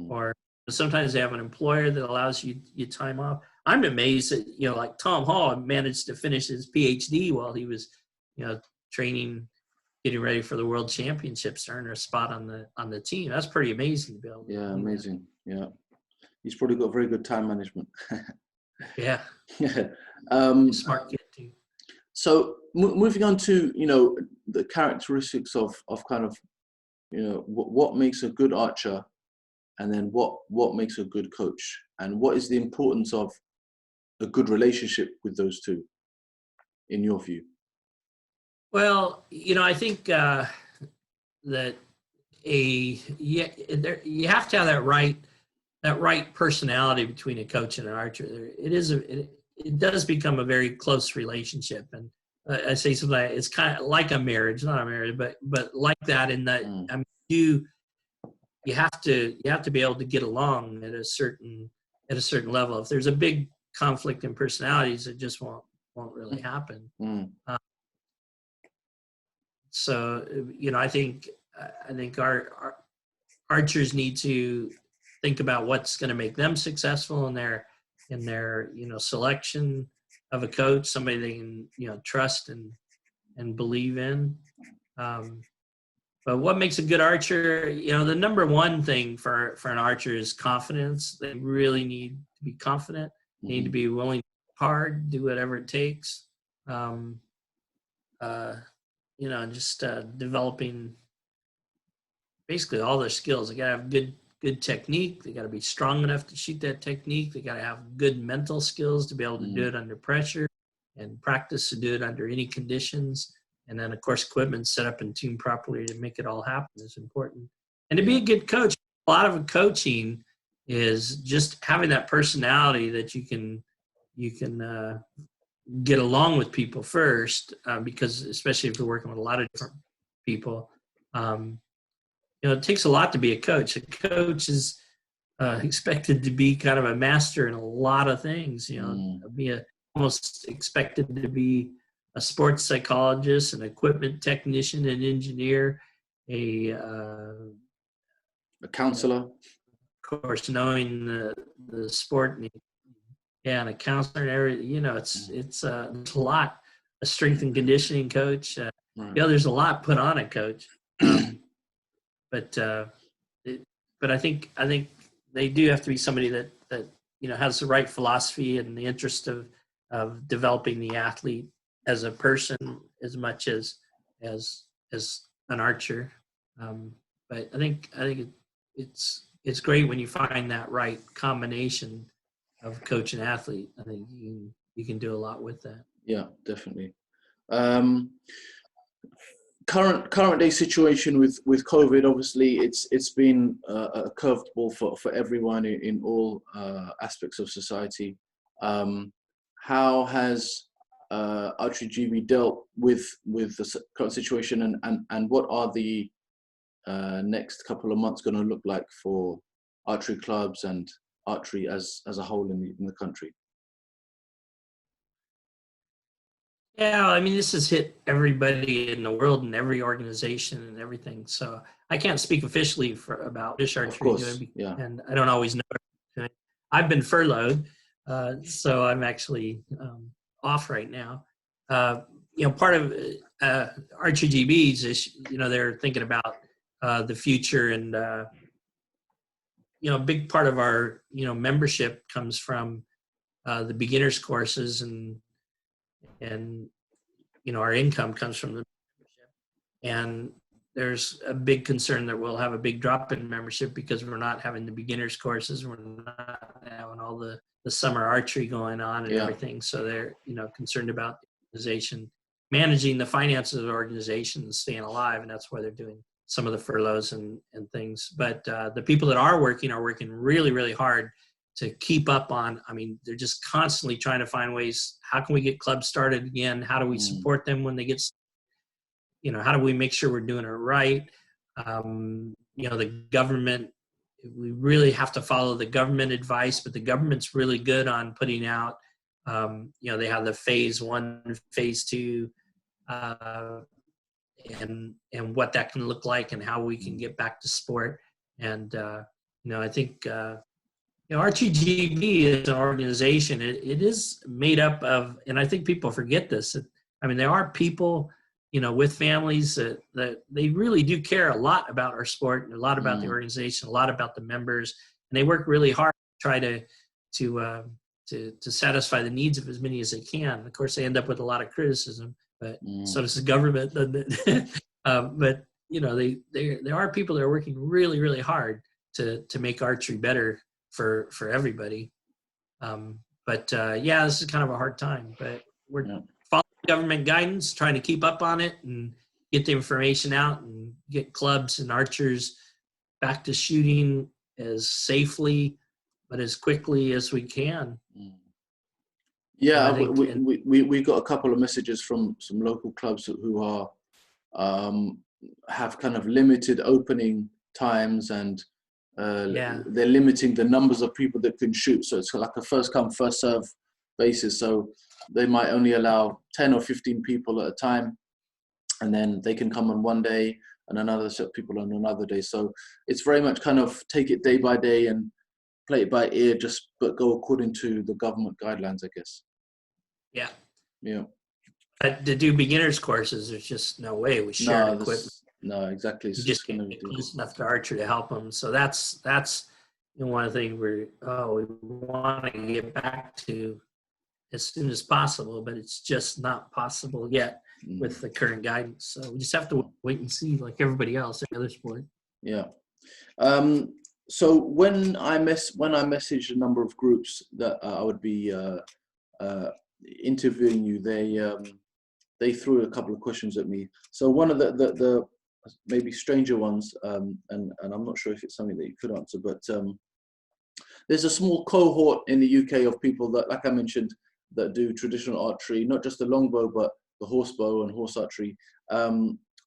S2: or sometimes they have an employer that allows you time off. I'm amazed that like Tom Hall managed to finish his PhD while he was training, getting ready for the World Championships, to earn a spot on the team. That's pretty amazing to be able to do
S1: amazing. That. Yeah, he's probably got very good time management.
S2: Yeah. Smart kid too.
S1: So moving on to the characteristics of kind of what makes a good archer, and then what makes a good coach, and what is the importance of a good relationship with those two, in your view?
S2: Well, I think that you have to have that right personality between a coach and an archer. It does become a very close relationship, and I say sometimes it's kind of like a marriage, not a marriage, but like that, in that you have to be able to get along at a certain level. If there's a big conflict in personalities, it just won't really happen. So I think our archers need to think about what's going to make them successful in their selection of a coach, somebody they can trust and believe in. But what makes a good archer? The number one thing for an archer is confidence. They really need to be confident. They need to be willing to work hard, do whatever it takes. Just developing basically all their skills. They got to have good technique. They got to be strong enough to shoot that technique. They got to have good mental skills to be able to do it under pressure and practice to do it under any conditions. And then, of course, equipment set up and tuned properly to make it all happen is important. And to be a good coach, a lot of coaching is just having that personality that you can get along with people first, because especially if you're working with a lot of different people, it takes a lot to be a coach. A coach is expected to be kind of a master in a lot of things. Almost expected to be a sports psychologist, an equipment technician, an engineer, a
S1: counselor.
S2: Of course, knowing the sport, and a counselor and everything. It's there's a lot. A strength and conditioning coach. There's a lot put on a coach. But I think they do have to be somebody that has the right philosophy and the interest of developing the athlete as a person as much as an archer. But I think it's great when you find that right combination of coach and athlete. I think you can do a lot with that.
S1: Yeah, definitely. Current day situation with COVID, obviously it's been a curved ball for everyone in all aspects of society. How has ArcheryGB dealt with the current situation, and what are the next couple of months going to look like for archery clubs and archery as a whole in the country?
S2: Yeah, I mean, this has hit everybody in the world and every organization and everything. So I can't speak officially about British archery,
S1: of course, yeah.
S2: And I don't always know. I've been furloughed, so I'm actually off right now. Part of ArcheryGB's is, they're thinking about the future, and a big part of our membership comes from the beginners courses, and our income comes from the membership. And there's a big concern that we'll have a big drop in membership because we're not having the beginners courses, we're not having all the summer archery going on and everything. So they're concerned about the organization managing the finances of the organization and staying alive, and that's why they're doing some of the furloughs and things. But the people that are working really, really hard to keep up on. I mean, they're just constantly trying to find ways. How can we get clubs started again? How do we support them when they get, how do we make sure we're doing it right? The government, we really have to follow the government advice, but the government's really good on putting out, they have the phase 1, phase 2, and what that can look like and how we can get back to sport. And, I think, ArcheryGB is an organization. It is made up of, and I think people forget this. I mean, there are people, with families that they really do care a lot about our sport and a lot about the organization, a lot about the members, and they work really hard to try to satisfy the needs of as many as they can. Of course, they end up with a lot of criticism, but so does the government, doesn't it? But there are people that are working really, really hard to make archery better for everybody. But this is kind of a hard time, but we're following government guidance, trying to keep up on it and get the information out and get clubs and archers back to shooting as safely but as quickly as we can.
S1: Yeah, we got a couple of messages from some local clubs who are have kind of limited opening times and they're limiting the numbers of people that can shoot. So it's like a first come, first serve basis. So they might only allow 10 or 15 people at a time, and then they can come on one day and another set of people on another day. So it's very much kind of take it day by day and play it by ear, but go according to the government guidelines, I guess.
S2: Yeah.
S1: Yeah.
S2: But to do beginners courses, there's just no way with shared equipment.
S1: No, exactly.
S2: You just can't get close enough to Archer to help them. So that's one of the things we want to get back to as soon as possible, but it's just not possible yet with the current guidance. So we just have to wait and see, like everybody else in other sport.
S1: Yeah. So when I messaged a number of groups that I would be interviewing you, they threw a couple of questions at me. So one of the maybe stranger ones, and I'm not sure if it's something that you could answer, but there's a small cohort in the UK of people that, like I mentioned, that do traditional archery, not just the longbow, but the horsebow and horse archery.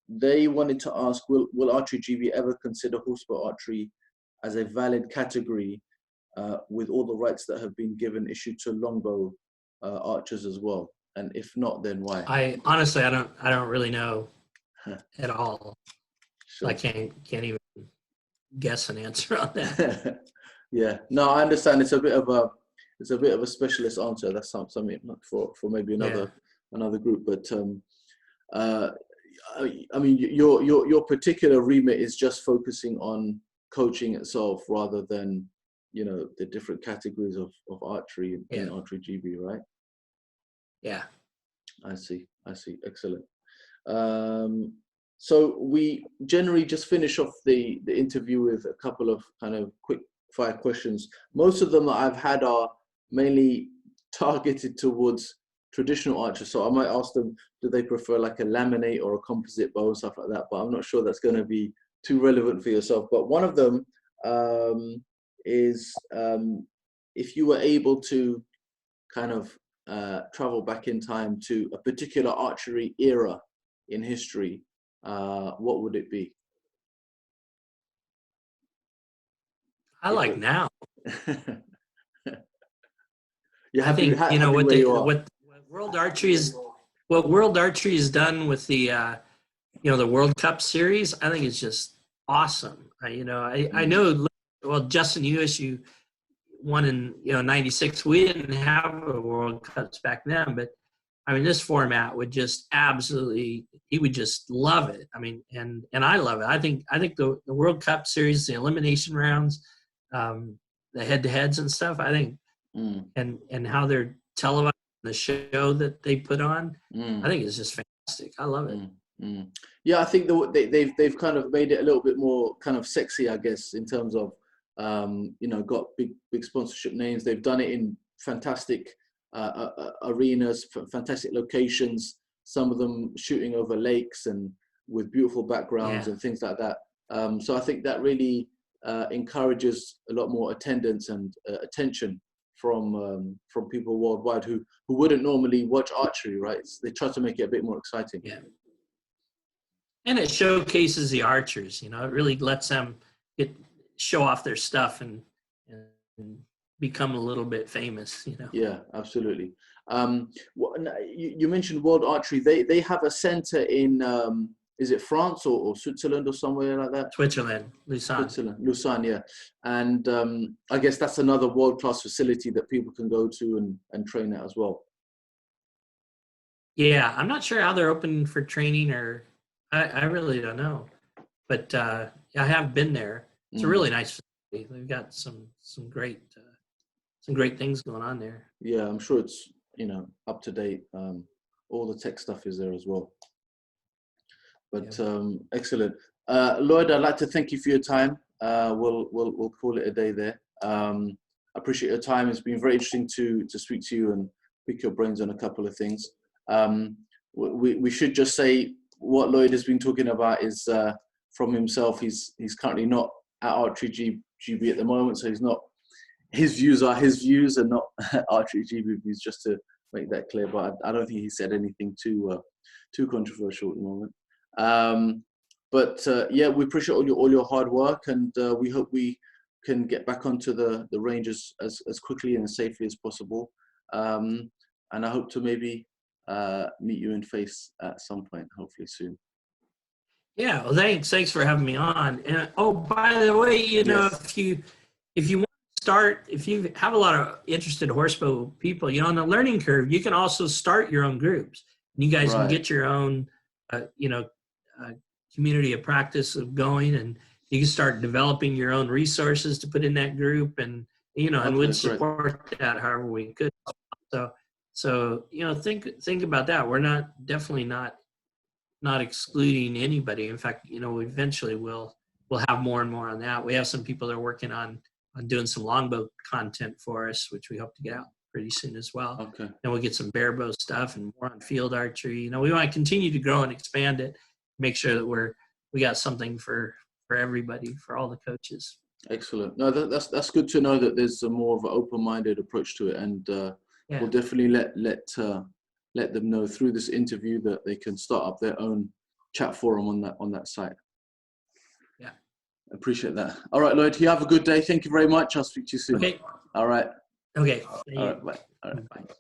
S1: They wanted to ask, will ArcheryGB ever consider horsebow archery as a valid category with all the rights that have been issued to longbow archers as well? And if not, then why?
S2: I honestly, I don't really know at all.
S1: Sure.
S2: I can't even guess an answer on that.
S1: Yeah, no, I understand. It's a bit of a specialist answer. That's something for maybe another group. But I mean, your particular remit is just focusing on coaching itself rather than the different categories of archery in ArcheryGB, right?
S2: Yeah.
S1: I see. Excellent. So we generally just finish off the interview with a couple of kind of quick fire questions. Most of them that I've had are mainly targeted towards traditional archers. So I might ask them, do they prefer like a laminate or a composite bow, stuff like that. But I'm not sure that's going to be too relevant for yourself. But one of them is if you were able to kind of travel back in time to a particular archery era in history, what would it be?
S2: I like now.
S1: I think
S2: what World Archery has done with the the World Cup series, I think it's just awesome. I know. Well, Justin, you won in '96. We didn't have a World Cups back then, but I mean, this format would just absolutely, he would just love it. I mean, and I love it. I think the World Cup series, the elimination rounds, the head-to-heads and stuff, I think, and how they're televising the show that they put on, I think it's just fantastic. I love it.
S1: Yeah, I think they've kind of made it a little bit more kind of sexy, I guess, in terms of got big sponsorship names. They've done it in fantastic arenas, fantastic locations, some of them shooting over lakes and with beautiful backgrounds and things like that. So I think that really encourages a lot more attendance and attention from people worldwide who wouldn't normally watch archery, right? They try to make it a bit more exciting.
S2: Yeah. And it showcases the archers, it really lets them show off their stuff and become a little bit famous,
S1: Yeah, absolutely. You mentioned World Archery. They have a center in, is it France or Switzerland or somewhere like that?
S2: Switzerland,
S1: Lausanne, yeah. And I guess that's another world-class facility that people can go to and train at as well.
S2: Yeah, I'm not sure how they're open for training, or I really don't know. But I have been there. It's a really nice facility. They've got some great things going on there. Yeah,
S1: I'm sure it's up to date. All the tech stuff is there as well. But excellent, Lloyd. I'd like to thank you for your time. We'll call it a day there. I appreciate your time. It's been very interesting to speak to you and pick your brains on a couple of things. We should just say what Lloyd has been talking about is from himself. He's currently not at ArcheryGB at the moment, so he's not. His views are his views and not ArcheryGB views, just to make that clear. But I don't think he said anything too controversial at the moment. But we appreciate all your hard work, and we hope we can get back onto the range as quickly and as safely as possible. And I hope to maybe meet you in face at some point, hopefully soon.
S2: Yeah, well, thanks for having me on. And oh, by the way, you know,
S1: Yes.
S2: if you want to start, if you have a lot of interested horsebow people, you know, on the learning curve, you can also start your own groups. And you guys can
S1: Right.
S2: get your own, community of practice of going, and you can start developing your own resources to put in that group, and you know, and
S1: Okay,
S2: we'd support that however we could. So you know, think about that. We're definitely not excluding anybody. In fact, you know, eventually we'll have more and more on that. We have some people that are working on doing some longbow content for us, which we hope to get out pretty soon as well.
S1: Okay.
S2: And we'll get some barebow stuff and more on field archery. You know, we want to continue to grow and expand it, make sure that we got something for everybody, for all the coaches.
S1: Excellent. No, that's good to know that there's a more of an open-minded approach to it, and
S2: Yeah.
S1: we'll definitely let them know through this interview that they can start up their own chat forum on that site.
S2: Yeah.
S1: Appreciate that. All right, Lloyd, you have a good day. Thank you very much. I'll speak to you soon.
S2: Okay.
S1: All right.
S2: Okay.
S1: All right. Bye. All right.
S2: Bye.